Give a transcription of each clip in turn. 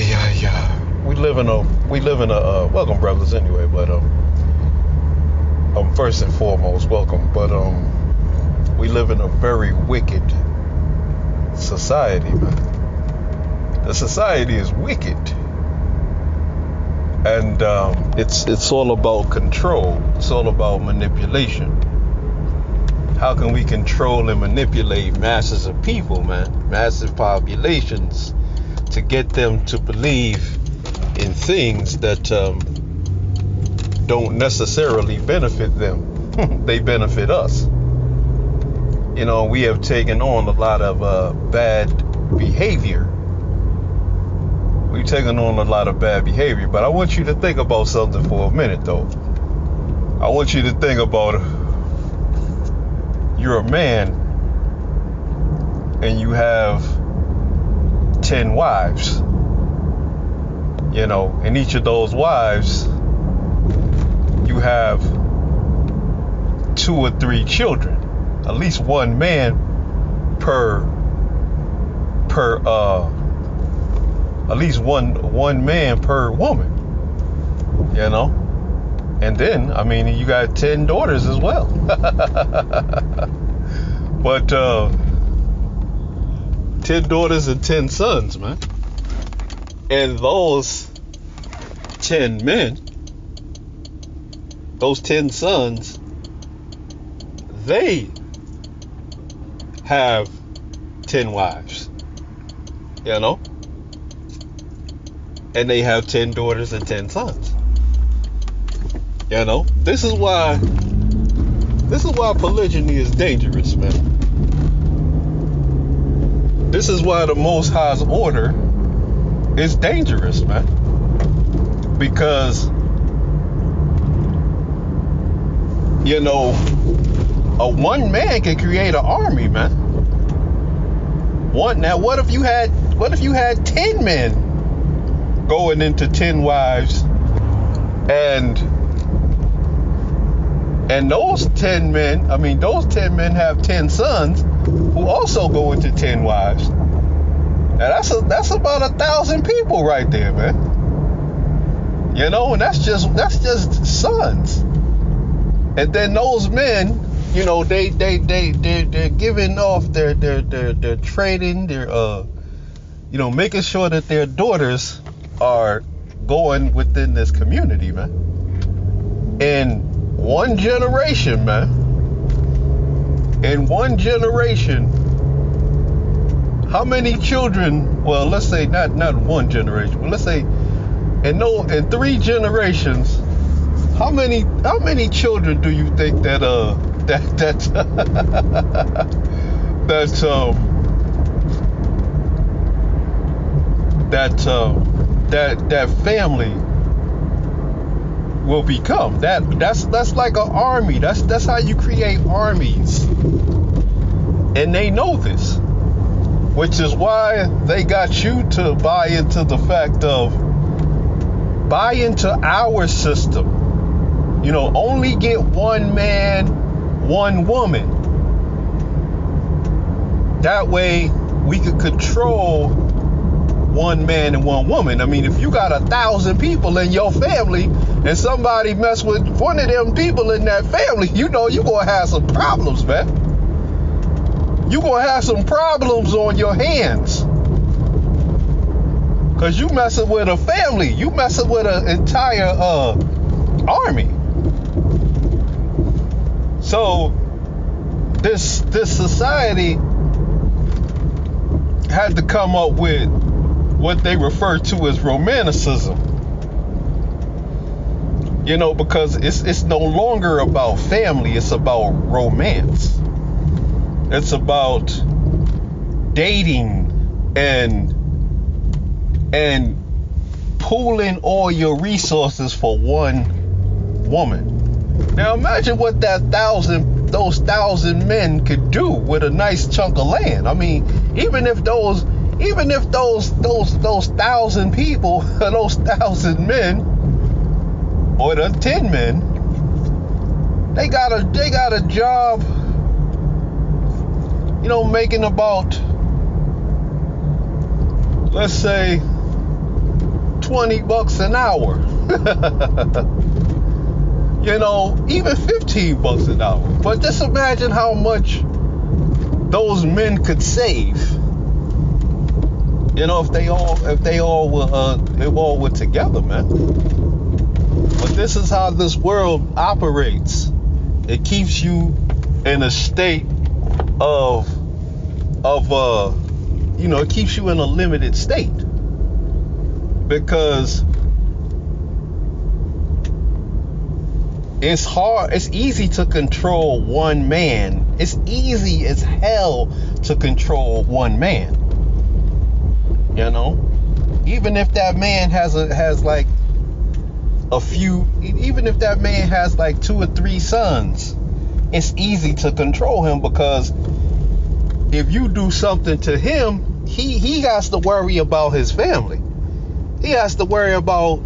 We live in a welcome brothers anyway, but first and foremost welcome, but we live in a very wicked society, man. The society is wicked, and it's all about control. It's all about manipulation. How can we control and manipulate masses of people, man? Massive populations, to get them to believe in things that don't necessarily benefit them. They benefit us. You know, we have taken on a lot of bad behavior. We've taken on a lot of bad behavior, but I want you to think about something for a minute, though. I want you to think about, you're a man and you have 10 wives, you know, and each of those wives, you have 2 or 3 children, at least one man at least one man per woman, you know. And then, I mean, you got 10 daughters as well. But 10 daughters and 10 sons, man. And those 10 men, those 10 sons, they have 10 wives, you know? And they have 10 daughters and 10 sons. You know, this is why polygyny is dangerous, man. This is why the Most High's order is dangerous, man. Because, you know, one man can create an army, man. Now what if you had 10 men going into 10 wives, and those 10 men have 10 sons who also go into 10 wives. Now that's about 1,000 people right there, man. You know, and that's just sons. And then those men, you know, they're giving off their trading, their you know, making sure that their daughters are going within this community, man. In one generation, man. In one generation, how many children? Well, let's say not one generation, but let's say in 3 generations, how many children do you think that family will become? That's like an army. That's how you create armies. And they know this, which is why they got you to buy into the fact of, buy into our system. You know, only get one man, one woman. That way we could control one man and one woman. I mean, if you got 1,000 people in your family and somebody mess with one of them people in that family, you know you're gonna have some problems, man. You're gonna have some problems on your hands, because you messing with a family. You messing with an entire army. So this society had to come up with what they refer to as romanticism. You know, because it's no longer about family, it's about romance. It's about dating and pooling all your resources for one woman. Now imagine what those 1,000 men could do with a nice chunk of land. I mean, even if those 1,000 people, those 1,000 men, or the 10 men, they got a job, you know, making about, let's say $20 an hour. You know, even $15 an hour. But just imagine how much those men could save. You know, if they all were together, man. But this is how this world operates. It keeps you in a state of you know, it keeps you in a limited state, because it's hard, it's easy to control one man. It's easy as hell to control one man. You know, even if that man has like a few, even if that man has like 2 or 3 sons, it's easy to control him, because if you do something to him, he has to worry about his family. He has to worry about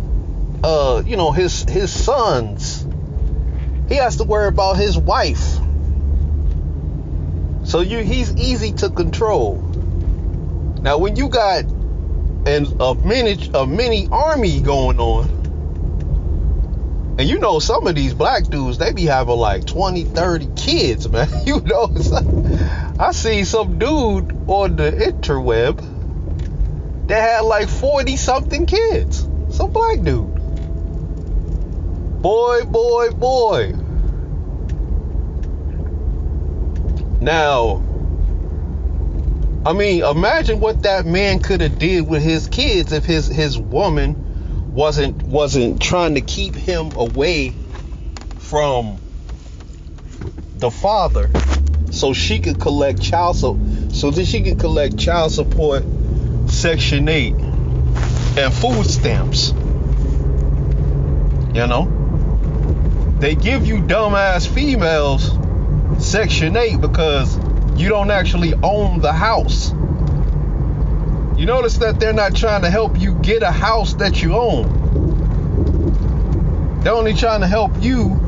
you know, his sons. He has to worry about his wife. So he's easy to control. Now when you got a mini army going on, and you know, some of these black dudes, they be having like 20, 30 kids, man. You know, I see some dude on the interweb that had like 40 something kids. Some black dude. Boy. Now, I mean, imagine what that man could have did with his kids if his woman wasn't trying to keep him away from the father, so she could collect child support, Section 8, and food stamps. You know, they give you dumbass females Section 8 because you don't actually own the house. You notice that they're not trying to help you get a house that you own. They're only trying to help you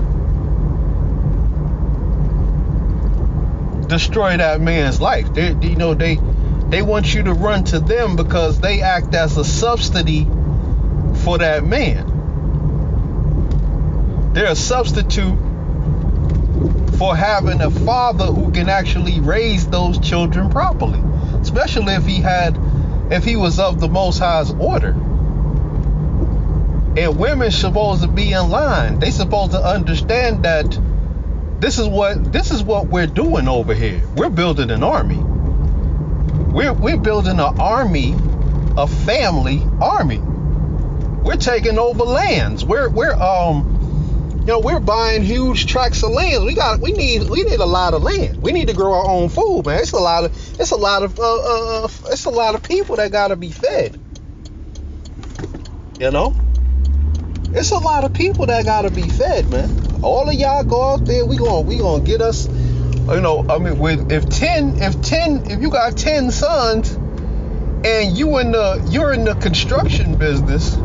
destroy that man's life. They want you to run to them because they act as a subsidy for that man. They're a substitute for having a father who can actually raise those children properly, especially if he was of the Most High's order. And women supposed to be in line. They supposed to understand that this is what we're doing over here. We're building an army. We're building an army, a family army. We're taking over lands. We're buying huge tracts of land. We need a lot of land. We need to grow our own food, man. It's a lot of people that gotta be fed. You know? It's a lot of people that gotta be fed, man. All of y'all go out there, we gonna get us, you know, I mean, if you got 10 sons and you're in the construction business,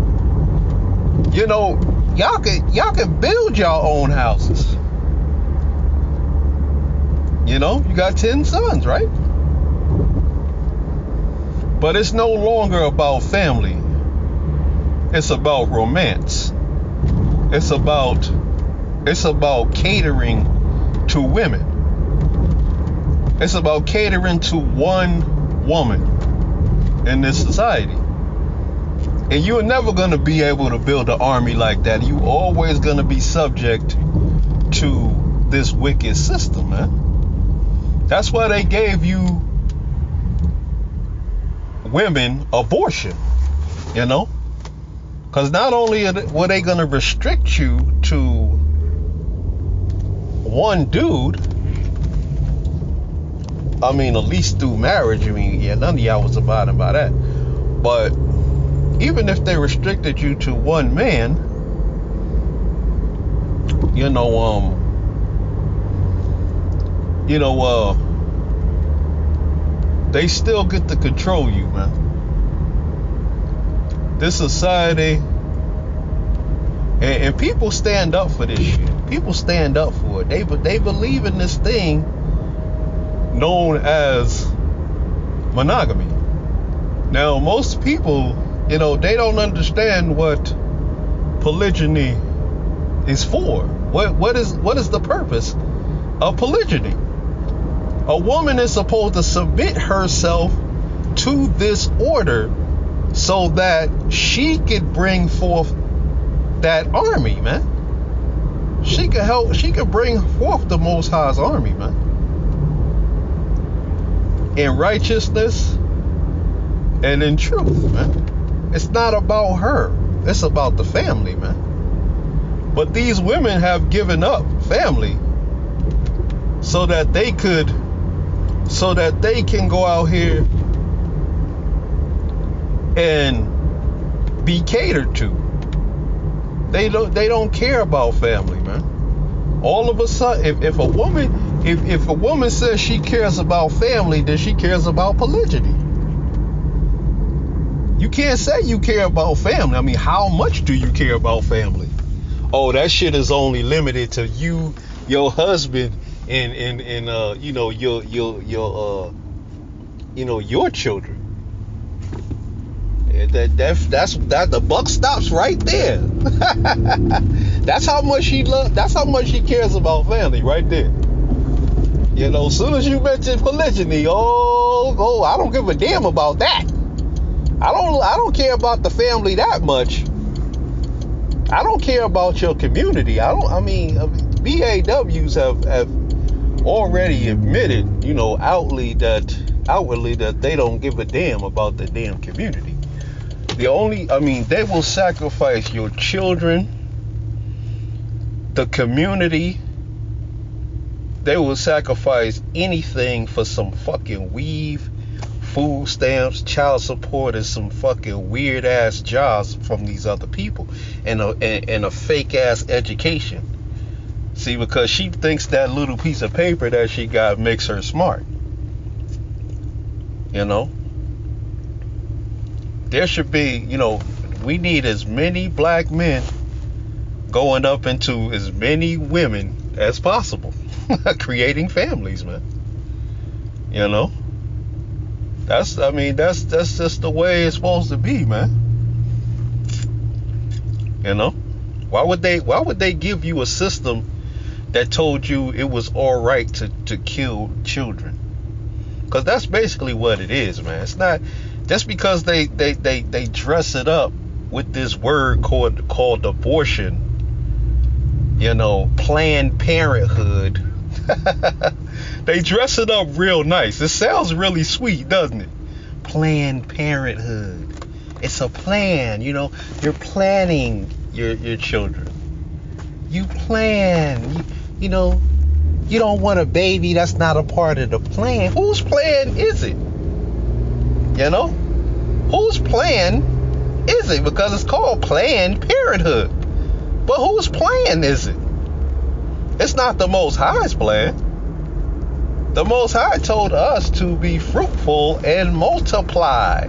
you know, y'all can build your own houses. You know, you got 10 sons, right? But it's no longer about family. It's about romance. It's about catering to women. It's about catering to one woman in this society. And you're never going to be able to build an army like that. You're always going to be subject to this wicked system, man. That's why they gave you women abortion, you know? Because not only were they going to restrict you to one dude, I mean, at least through marriage, I mean, yeah, none of y'all was abiding by that. But even if they restricted you to one man, they still get to control you, man. This society, and people stand up for this shit. People stand up for it. They believe in this thing known as monogamy. Now, most people They don't understand what polygyny is for. What is the purpose of polygyny? A woman is supposed to submit herself to this order so that she could bring forth that army, man. She could bring forth the Most High's army, man. In righteousness and in truth, man. It's not about her. It's about the family, man. But these women have given up family so that they can go out here and be catered to. They don't care about family, man. All of a sudden, if a woman says she cares about family, then she cares about polygyny. You can't say you care about family. I mean, how much do you care about family? Oh, that shit is only limited to you, your husband, and your children. That's the buck stops right there. That's how much she cares about family right there. As soon as you mention polygyny, oh, I don't give a damn about that. I don't care about the family that much. I don't care about your community. BAWs have already admitted, outwardly that they don't give a damn about the damn community. They will sacrifice your children, the community. They will sacrifice anything for some fucking weave, food stamps, child support, and some fucking weird ass jobs from these other people, and a fake ass education. See, because she thinks that little piece of paper that she got makes her smart. There should be, we need as many black men going up into as many women as possible, creating families, man. That's just the way it's supposed to be, man. Why would they give you a system that told you it was all right to kill children? Because that's basically what it is, man. It's not just because they dress it up with this word called abortion, Planned Parenthood. They dress it up real nice. It sounds really sweet, doesn't it? Planned Parenthood. It's a plan, you're planning your children. You plan, you don't want a baby that's not a part of the plan. Whose plan is it? Whose plan is it? Because it's called Planned Parenthood. But whose plan is it? It's not the Most High's plan. The Most High told us to be fruitful and multiply.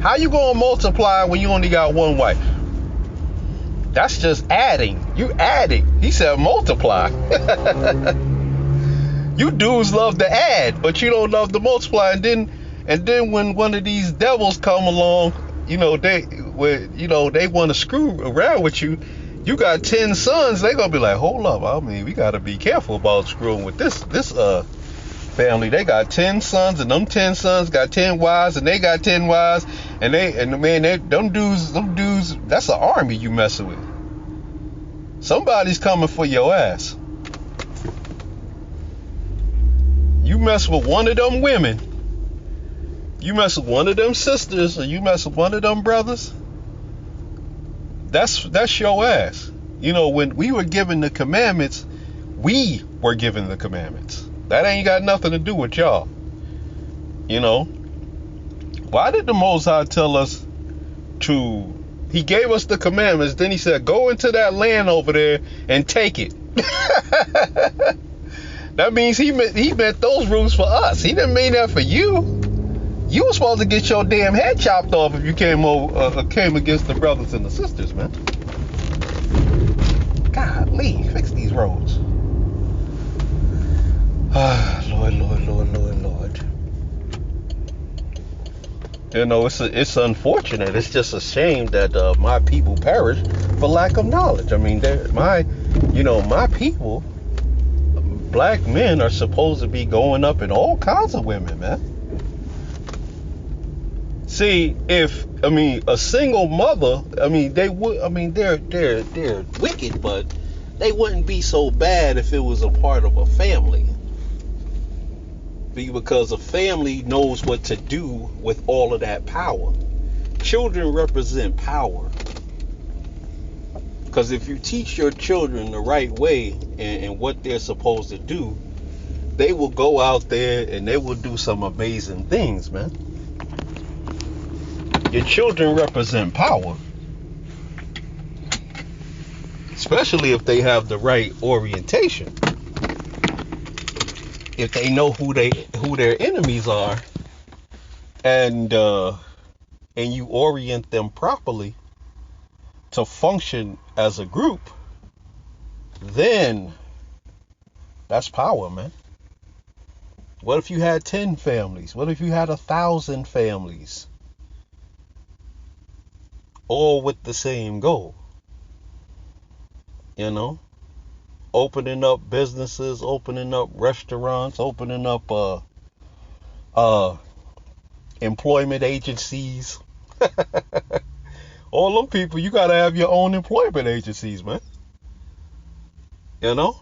How you gonna multiply when you only got one wife? That's just adding. You adding. He said multiply. You dudes love to add, but you don't love to multiply. And then when one of these devils come along, they want to screw around with you. You got 10 sons, they gonna be like, hold up, we gotta be careful about screwing with this family. They got 10 sons, and them 10 sons got 10 wives, and they got 10 wives, and them dudes, that's an army you messing with. Somebody's coming for your ass. You mess with one of them women, you mess with one of them sisters, or you mess with one of them brothers, that's your ass. When we were given the commandments, we were given the commandments. That ain't got nothing to do with y'all. Why did the Most High tell us he gave us the commandments, then he said, go into that land over there and take it. That means he meant those rules for us. He didn't mean that for you. You were supposed to get your damn head chopped off if you came against the brothers and the sisters, man. Golly, fix these roads. Lord. It's unfortunate. It's just a shame that my people perish for lack of knowledge. I mean, my people, black men, are supposed to be going up in all kinds of women, man. See, a single mother, they would, they're wicked, but they wouldn't be so bad if it was a part of a family. Because a family knows what to do with all of that power. Children represent power. Because if you teach your children the right way and what they're supposed to do, they will go out there and they will do some amazing things, man. Your children represent power. Especially if they have the right orientation. If they know who their enemies are, and you orient them properly to function as a group, then that's power, man. What if you had 10 families? What if you had 1,000 families? All with the same goal. Opening up businesses, opening up restaurants, opening up employment agencies. All them people, you gotta have your own employment agencies, man. But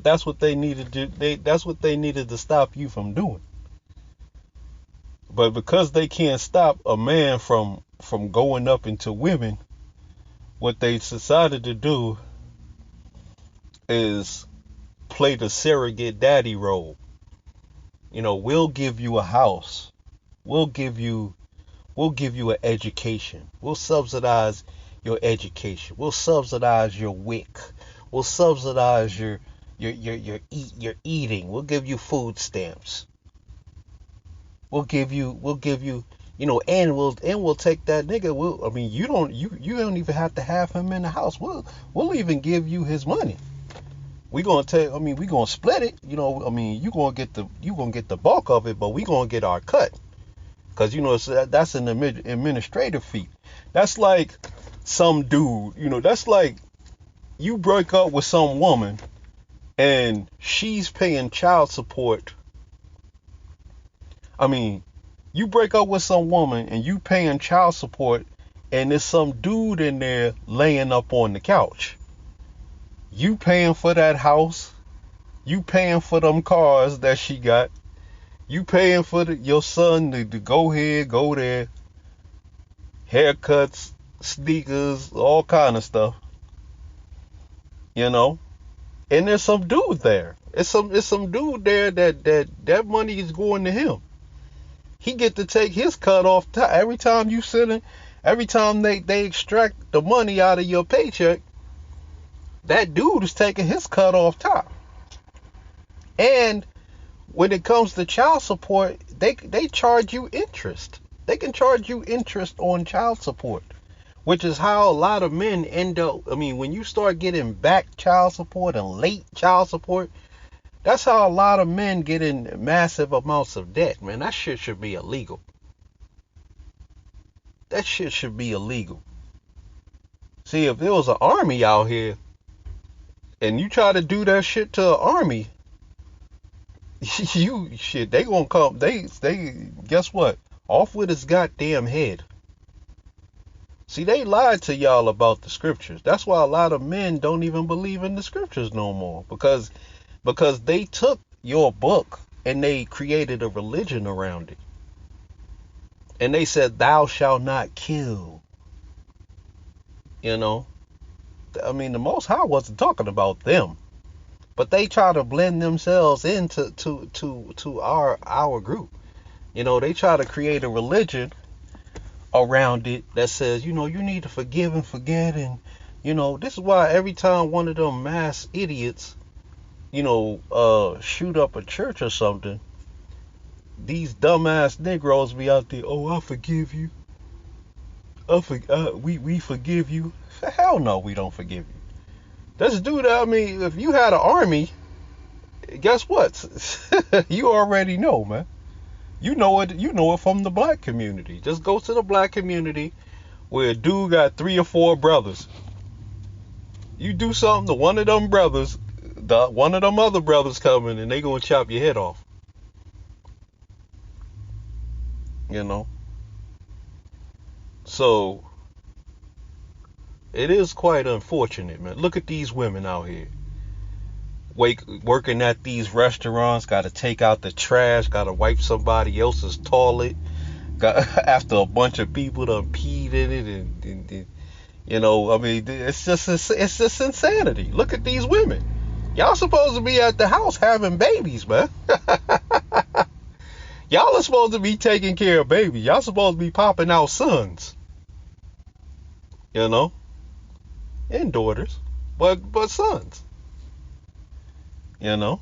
that's what they needed to do. That's what they needed to stop you from doing. But because they can't stop a man from going up into women, what they decided to do is play the surrogate daddy role. We'll give you a house. We'll give you an education. We'll subsidize your education. We'll subsidize your WIC. We'll subsidize your eating. We'll give you food stamps. We'll give you, and we'll take that nigga. You don't even have to have him in the house. We'll even give you his money. We gonna split it. You gonna get the bulk of it, but we gonna get our cut. Cause that's an administrative fee. That's like some dude. That's like you break up with some woman, and she's paying child support. You break up with some woman and you paying child support, and there's some dude in there laying up on the couch. You paying for that house. You paying for them cars that she got. You paying for your son to go here, go there. Haircuts, sneakers, all kind of stuff. And there's some dude there. It's some dude there that money is going to him. He get to take his cut off top. Every time you send every time they extract the money out of your paycheck, that dude is taking his cut off top. And when it comes to child support, they charge you interest. They can charge you interest on child support, which is how a lot of men end up. When you start getting back child support and late child support, that's how a lot of men get in massive amounts of debt, man. That shit should be illegal. That shit should be illegal. See, if there was an army out here and you try to do that shit to an army, they gonna come. They guess what? Off with his goddamn head. See, they lied to y'all about the scriptures. That's why a lot of men don't even believe in the scriptures no more, because they took your book and they created a religion around it. And they said, thou shalt not kill. The Most High wasn't talking about them, but they try to blend themselves into to our group. They try to create a religion around it that says, you need to forgive and forget. And, this is why every time one of them mass idiots, shoot up a church or something, these dumbass Negroes be out there, oh, I forgive you. We forgive you. Hell no, we don't forgive you. Let's do that. If you had an army, guess what? You already know, man. You know it from the black community. Just go to the black community where a dude got 3 or 4 brothers. You do something to one of them brothers, one of them other brothers coming and they gonna chop your head off. You know. So it is quite unfortunate, man. Look at these women out here. Working at these restaurants, gotta take out the trash, gotta wipe somebody else's toilet, after a bunch of people done peed in it, and you know, I mean, it's just insanity. Look at these women. Y'all supposed to be at the house having babies, man. Y'all are supposed to be taking care of babies. Y'all supposed to be popping out sons, you know, and daughters, but sons, you know.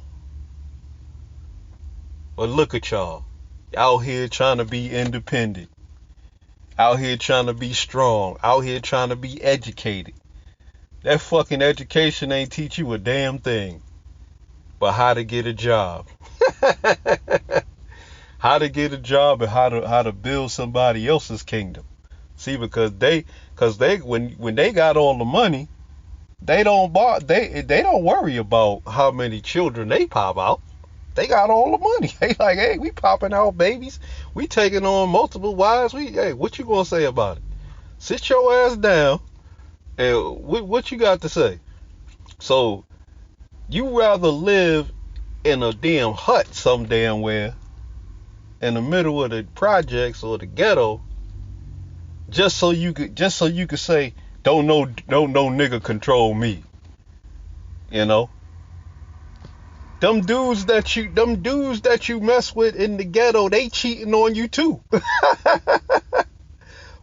But look at y'all, out here trying to be independent, out here trying to be strong, out here trying to be educated. That fucking education ain't teach you a damn thing but how to get a job. How to get a job and how to build somebody else's kingdom. See, because when they got all the money, they don't worry about how many children they pop out. They got all the money. They like, hey, we popping out babies. We taking on multiple wives. Hey, what you gonna say about it? Sit your ass down and what you got to say? So you rather live in a damn hut some damn where in the middle of the projects or the ghetto, just so you could say, don't no nigga control me. You know? Them dudes that you mess with in the ghetto, they cheating on you too.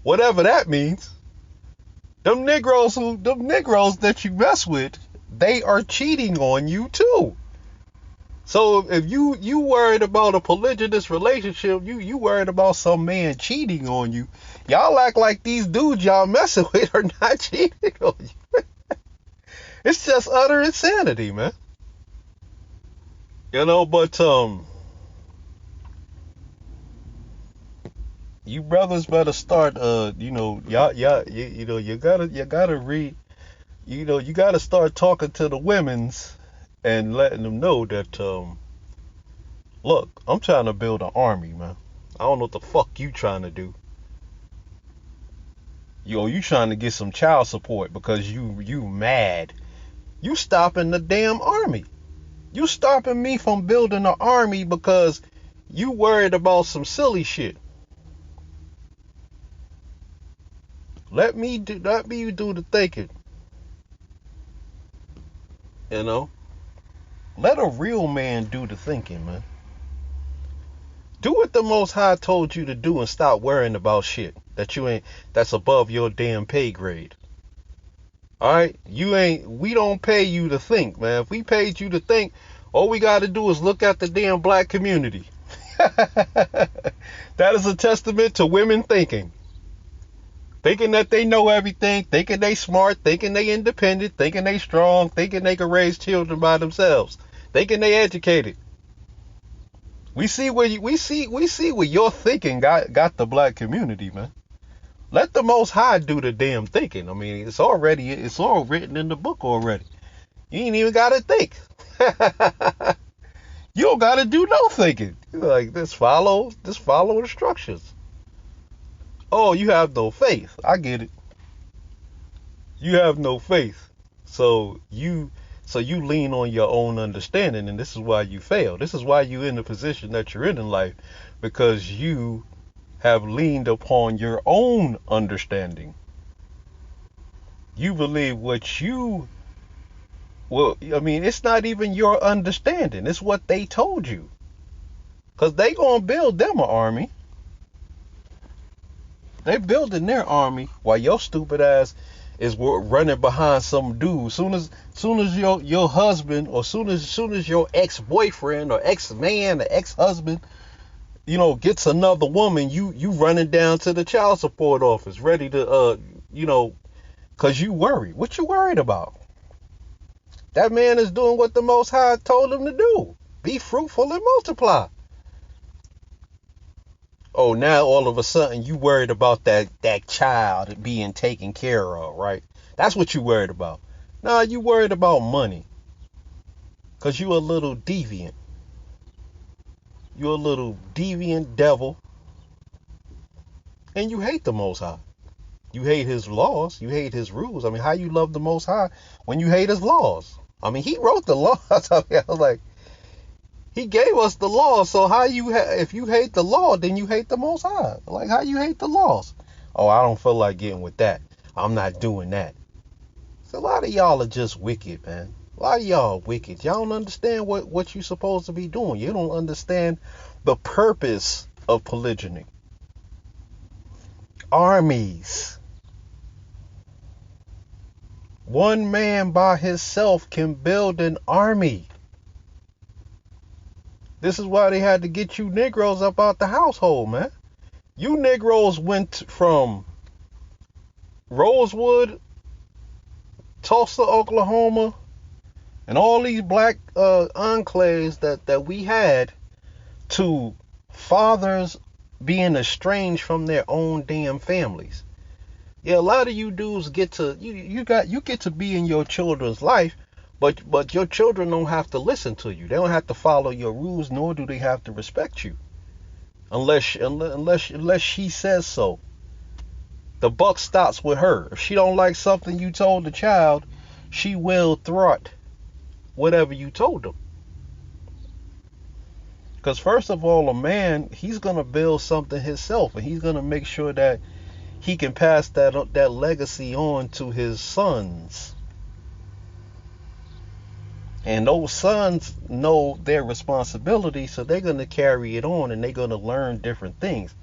Whatever that means. Them Negroes that you mess with, they are cheating on you too. So if you worried about a polygynous relationship, you worried about some man cheating on you, y'all act like these dudes y'all messing with are not cheating on you. It's just utter insanity, man. You know, but you brothers better start you know, you gotta read, you gotta start talking to the women's and letting them know that look, I'm trying to build an army, man. I don't know what the fuck you trying to do. You trying to get some child support because you mad. You stopping the damn army. You stopping me from building an army because you worried about some silly shit. Let me do the thinking. You know? Let a real man do the thinking, man. Do what the Most High told you to do and stop worrying about shit that's above your damn pay grade. Alright? We don't pay you to think, man. If we paid you to think, all we gotta do is look at the damn black community. That is a testament to women thinking. Thinking that they know everything, thinking they smart, thinking they independent, thinking they strong, thinking they can raise children by themselves, thinking they educated. We see where your thinking got the black community, man. Let the Most High do the damn thinking. I mean, it's all written in the book already. You ain't even gotta think. You don't gotta do no thinking. You're like, just follow instructions. Oh, you have no faith. I get it. You have no faith. So you lean on your own understanding, and this is why you fail. This is why you're in the position that you're in life, because you have leaned upon your own understanding. You believe it's not even your understanding. It's what they told you. Because they gonna build them an army. They building their army while your stupid ass is running behind some dude. Soon as your husband, or soon as your ex-boyfriend or ex-man or ex-husband, gets another woman, you running down to the child support office, ready to cause you worried. What you worried about? That man is doing what the Most High told him to do. Be fruitful and multiply. Oh, now all of a sudden you worried about that child being taken care of, right? That's what you worried about. Nah, you worried about money. Cause you a little deviant. You a little deviant devil. And you hate the Most High. You hate his laws. You hate his rules. I mean, how you love the Most High when you hate his laws? I mean, he wrote the laws. I was like, he gave us the law. So how if you hate the law, then you hate the Most High. Like, how you hate the laws? Oh, I don't feel like getting with that. I'm not doing that. So a lot of y'all are just wicked, man. A lot of y'all are wicked. Y'all don't understand what you're supposed to be doing. You don't understand the purpose of polygyny. Armies. One man by himself can build an army. This is why they had to get you Negroes up out the household, man. You Negroes went from Rosewood, Tulsa, Oklahoma, and all these black enclaves that we had to fathers being estranged from their own damn families. Yeah, a lot of you dudes get to you get to be in your children's life, but your children don't have to listen to you. They don't have to follow your rules, nor do they have to respect you, unless she says so. The buck stops with her. If she don't like something you told the child, she will thwart whatever you told them. Because first of all, a man, he's gonna build something himself, and he's gonna make sure that he can pass that legacy on to his sons. And those sons know their responsibility, so they're going to carry it on, and they're going to learn different things.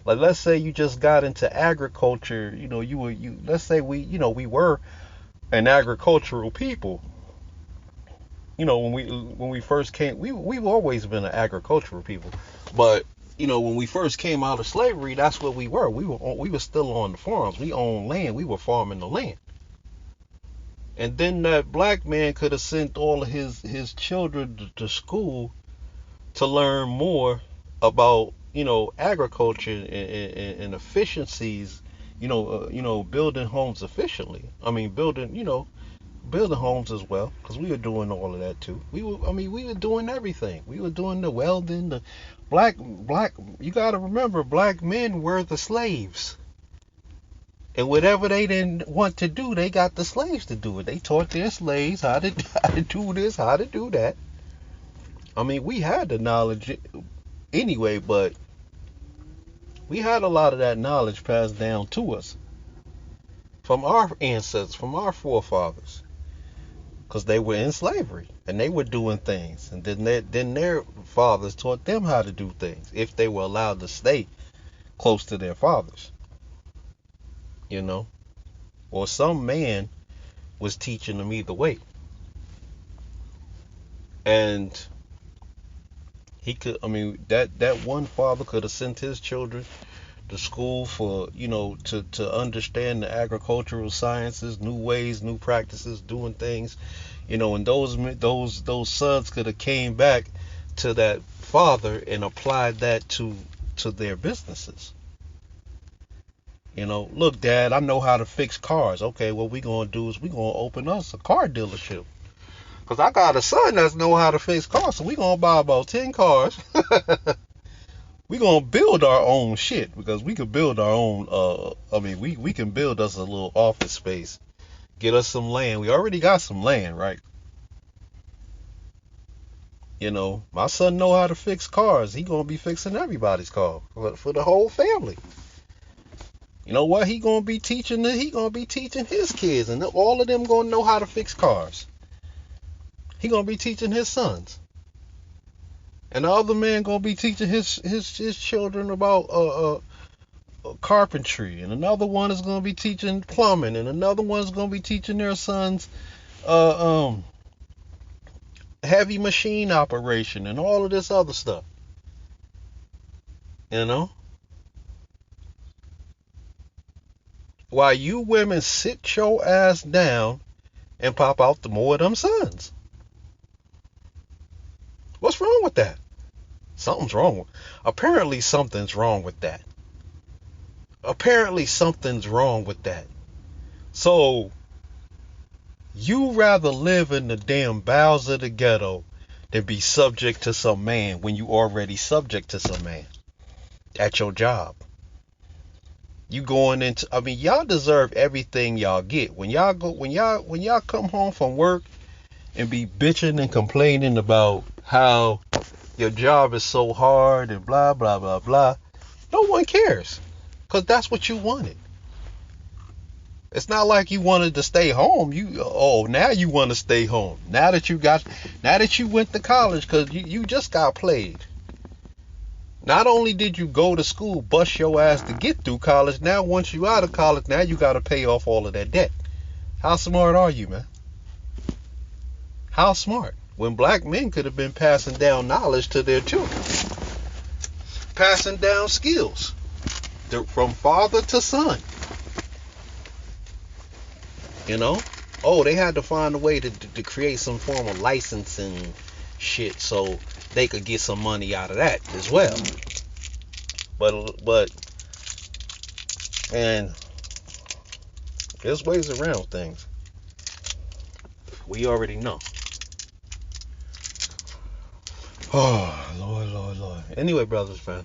Like, let's say you just got into agriculture, let's say we were an agricultural people. When we first came, we've always been an agricultural people. But when we first came out of slavery, that's what we were. We were still on the farms. We owned land. We were farming the land. And then that black man could have sent all of his children to school to learn more about agriculture and efficiencies. Building homes efficiently. I mean, building homes as well, because we were doing all of that too. We were doing everything. We were doing the welding, the black. You got to remember, black men were the slaves, and whatever they didn't want to do, they got the slaves to do it. They taught their slaves how to do this, how to do that. I mean, we had the knowledge anyway, but we had a lot of that knowledge passed down to us from our ancestors, from our forefathers. Because they were in slavery and they were doing things, and then their fathers taught them how to do things if they were allowed to stay close to their fathers, or some man was teaching them either way. And he could, that one father could have sent his children to school for to understand the agricultural sciences, new ways, new practices, doing things, and those sons could have came back to that father and applied that to their businesses. Look, Dad, I know how to fix cars. Okay, what we gonna do is we gonna open us a car dealership, cause I got a son that's know how to fix cars, so we gonna buy about 10 cars. We gonna build our own shit, because we could build our own. We can build us a little office space, get us some land. We already got some land, right? My son know how to fix cars. He gonna be fixing everybody's car for the whole family. You know what? He gonna be teaching his kids, and all of them gonna know how to fix cars. He gonna be teaching his sons. And the other man gonna be teaching his children about carpentry, and another one is gonna be teaching plumbing, and another one is gonna be teaching their sons heavy machine operation and all of this other stuff. While you women sit your ass down and pop out the more of them sons. What's wrong with that? Something's wrong. Apparently something's wrong with that. So you rather live in the damn bowels of the ghetto than be subject to some man when you already subject to some man at your job. You going into, I mean, y'all deserve everything y'all get. When y'all come home from work and be bitching and complaining about how your job is so hard and blah blah blah blah, no one cares, because that's what you wanted. It's not like you wanted to stay home. Now you want to stay home. Now that you went to college, because you just got played. Not only did you go to school, bust your ass to get through college, now once you out of college, now you got to pay off all of that debt. How smart are you, man? How smart? When black men could have been passing down knowledge to their children. Passing down skills from father to son. You know? Oh, they had to find a way to create some form of licensing shit so they could get some money out of that as well. But and there's ways around things. We already know. Oh, Lord. Anyway, brothers, man,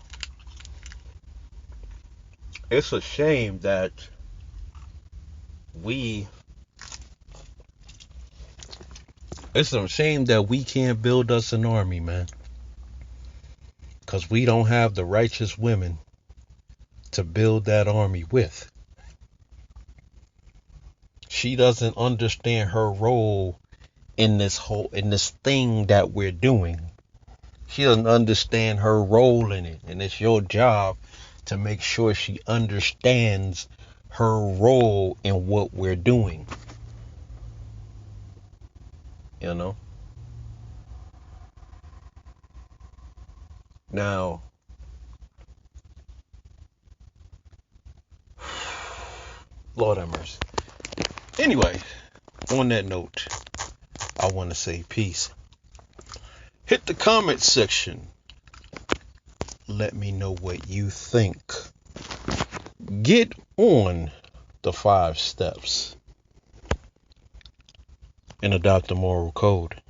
it's a shame that we can't build us an army, man. Because we don't have the righteous women to build that army with. She doesn't understand her role in this thing that we're doing. She doesn't understand her role in it. And it's your job to make sure she understands her role in what we're doing. You know? Now, Lord have mercy. Anyway, on that note, I want to say peace. Hit the comment section. Let me know what you think. Get on the 5 steps and adopt the moral code.